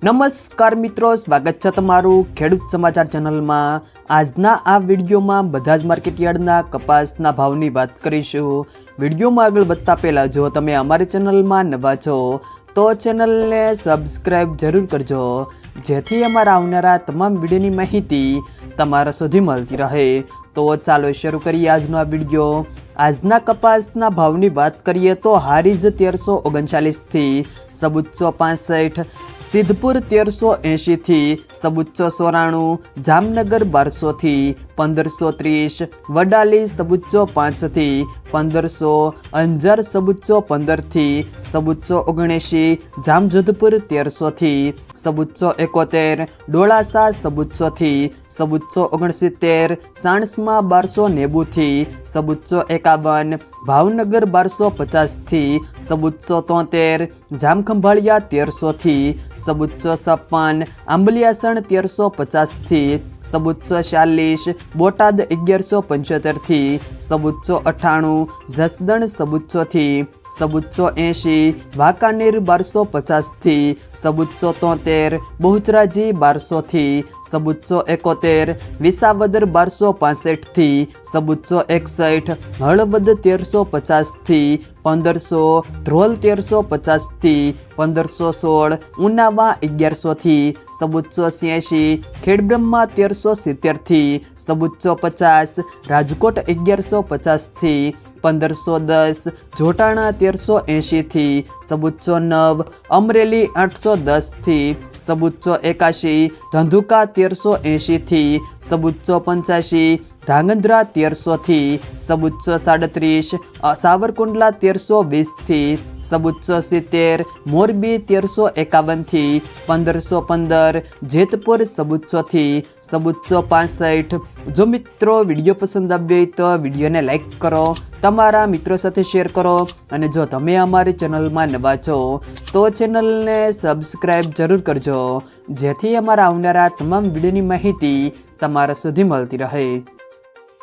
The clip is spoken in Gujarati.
નમસ્કાર મિત્રો, સ્વાગત છે તમારું ખેડૂત સમાચાર ચેનલમાં। આજના આ વિડીયોમાં બધા જ માર્કેટયાર્ડના કપાસના ભાવની વાત કરીશું। વિડીયોમાં આગળ વધતા પહેલાં જો તમે અમારી ચેનલમાં નવા છો તો ચેનલને સબસ્ક્રાઈબ જરૂર કરજો, જેથી અમારા આવનારા તમામ વિડીયોની માહિતી તમારા સુધી મળતી રહે। તો ચાલો શરૂ કરીએ આજનો આ વિડીયો। આજના કપાસના ભાવની વાત કરીએ તો હારીજ 1339 થી સબુચ્ચો 65, સિદ્ધપુર 1380 થી સબુચ્ચો 94, જામનગર 1200 થી 1530, વડાલી સબુચ્ચો 5 થી 1500, અંજાર સબુચ્ચો 15 થી સબુચ્ચો 79, જામજોધપુર 1300 થી સબુચ્ચો 71, ડોળાસા સબુચ્ચો થી સબુચ્ચો 69, સાણસમાં 1290 થી સબુચ્ચો 51, ભાવનગર 1250 થી સબુચ્ચો 73, જામખંભાળિયા 1300 થી સબુચ્ચો 56, આંબલિયાસણ 1350 થી સબુચ્ચો 40, બોટાદ 1175 થી સબુચ્ચો 98, જસદણ સબુચ્ચો થી સબુચ્ચો 80, વાંકાનેર 1250 થી સબુચ્ચો 73, બહુચરાજી 1200 થી સબુચ્ચો 71, વિસાવદર 1265 થી સબુચ્ચો 61, હળવદ 1350 થી 1500, ધ્રોલ 1350 થી 1516, ઉનાવા 1100 થી સબુચ્ચો 86, ખેડબ્રહ્મા 1370 થી સબુચ્ચો 50, રાજકોટ 1150 થી 1510, જોટાણા 1380 થી સબુચ્ચો 9, અમરેલી 810 થી સબુચ્ચો 81, ધંધુકા 1380 થી સબુચ્ચો 85, ધાંગધ્રા 1300 થી સબુચ્ચો 37, સાવરકુંડલા 1320 થી સબુચ્ચો 70, મોરબી 1351 થી 1515, જેતપુર સબુચ્ચો થી સબુચ્ચો 65। જો મિત્રો વિડીયો પસંદ આવ્યો હોય તો વિડીયોને લાઈક કરો, તમારા મિત્રો સાથે શેર કરો, અને જો તમે અમારી ચેનલમાં નવા છો તો ચેનલને સબસ્ક્રાઈબ જરૂર કરજો, જેથી અમારા આવનારા તમામ વિડીયોની માહિતી તમારા સુધી મળતી રહે।